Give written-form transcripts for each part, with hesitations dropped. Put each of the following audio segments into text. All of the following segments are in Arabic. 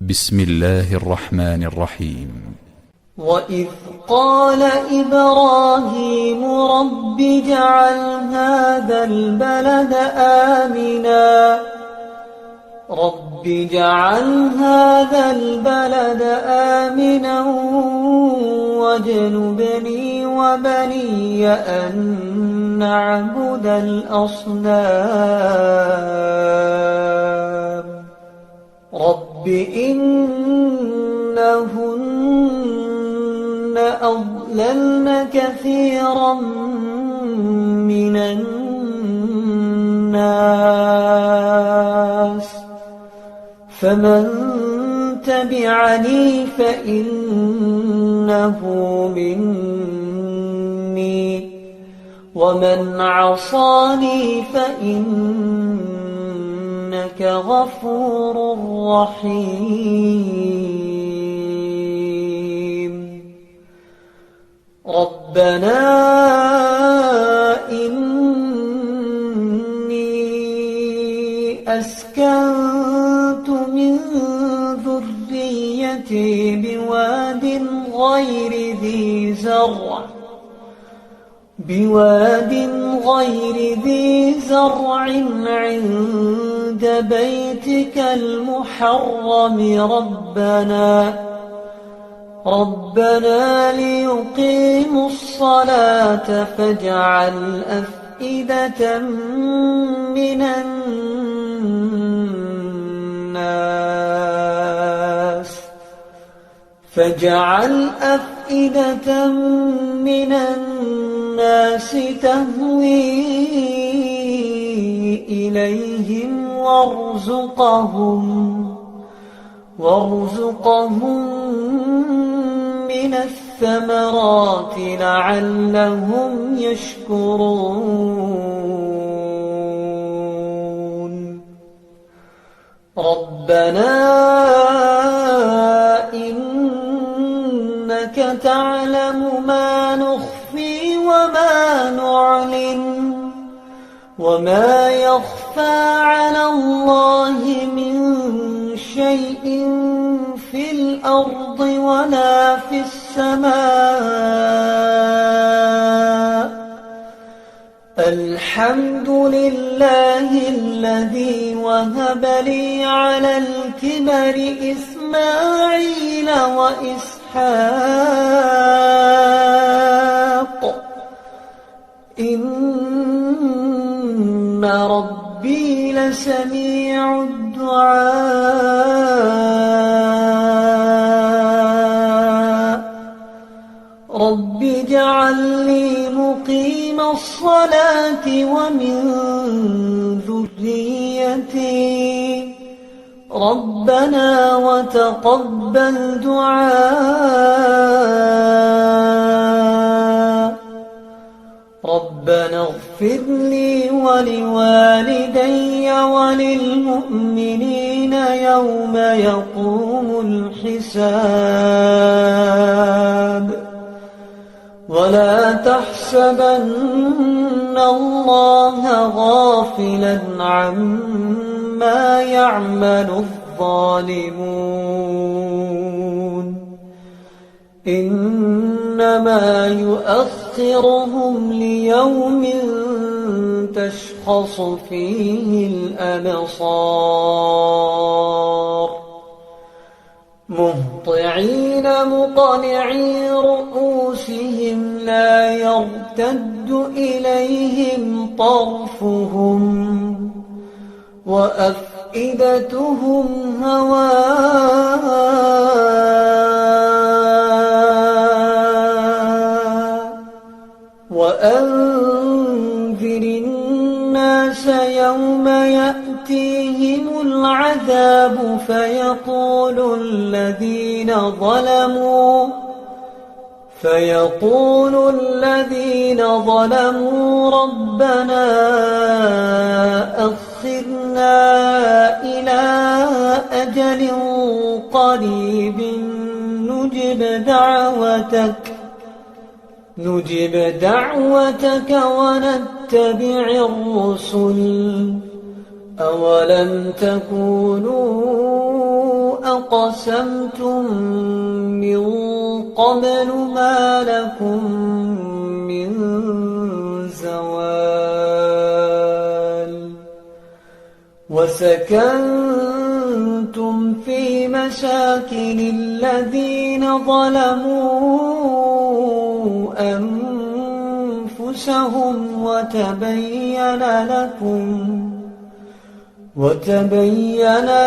بسم الله الرحمن الرحيم. وإذ قال إبراهيم رب اجعل هذا البلد آمنا واجنبني وبني أن نعبد الأصنام رب إنهن أضللن كثيرا من الناس فمن تبعني فإنه مني ومن عصاني فإنك غفور رحيم ربنا إني أسكنت من ذريتي بواد غير ذي زرع عند بيتك المحرم ربنا ليقيموا الصلاة فاجعل أفئدة من الناس تهوي إليهم وارزقهم من الثمرات لعلهم يشكرون ربنا إنك تعلم ما نخفي وما نعلن وما يخفى على الله من شيء في الأرض ولا في السماء الحمد لله الذي وهب لي على الكبر إسماعيل وإسحاق إن ربي لسميع الدعاء رب اجعل لي مقيم الصلاة ومن ذريتي ربنا وتقبل دعاء ربنا اغفر لي ولوالدي وللمؤمنين يوم يقوم الحساب ولا تحسبن الله غافلا عما يعمل الظالمون إنما يؤخرهم ليوم تشخص فيه الأبصار مهطعين مقنعي رؤوسهم لا يرتد إليهم طرفهم وأفئدتهم هواء وأنذر الناس يوم يأتيهم العذاب فيقول الذين ظلموا ربنا أخرنا إلى أجل قريب نجب دعوتك ونتبع الرسل أولم تكونوا أقسمتم من قبل ما لكم من زوال وسكنتم في مساكن الذين ظلموا أنفسهم وتبين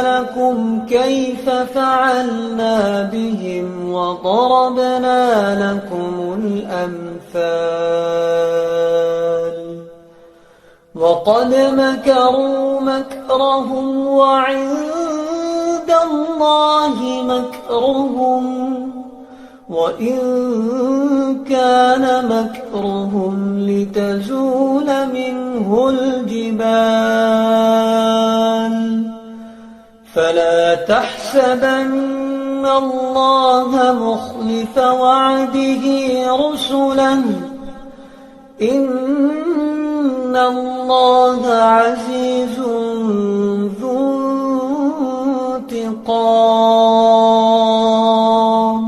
لكم كيف فعلنا بهم وضربنا لكم الأمثال وقد مكروا مكرهم وعند الله مكرهم وإن كان مكرهم لتزول منه الجبال فلا تحسبن الله مخلف وعده رسله إن الله عزيز ذو انتقام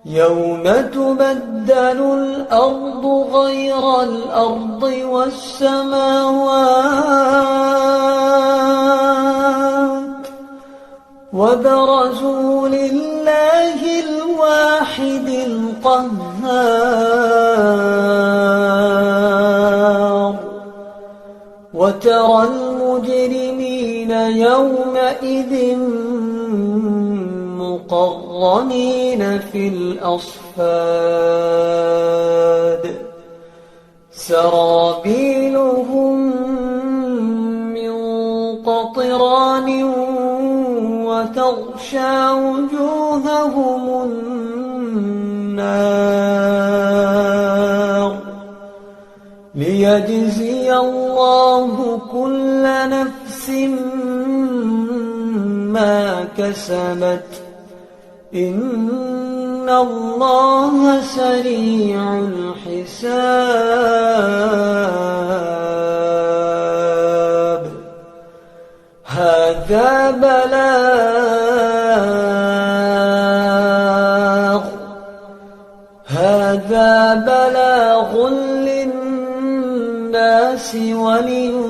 يوم تبدل الأرض غير الأرض والسماوات وبرزوا لله الواحد القهار وترى المجرمين يومئذ مقرنين في الأصفاد سرابيلهم من قطران وتغشى وجوههم النار ليجزي الله كل نفس ما كسبت إن الله سريع الحساب هذا بلاغ للناس ولينذروا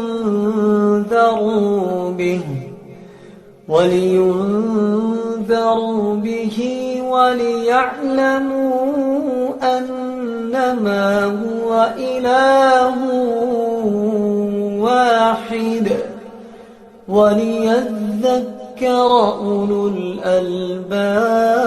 به وليعلموا أنما هو إله واحد وليذكر أولو الألباب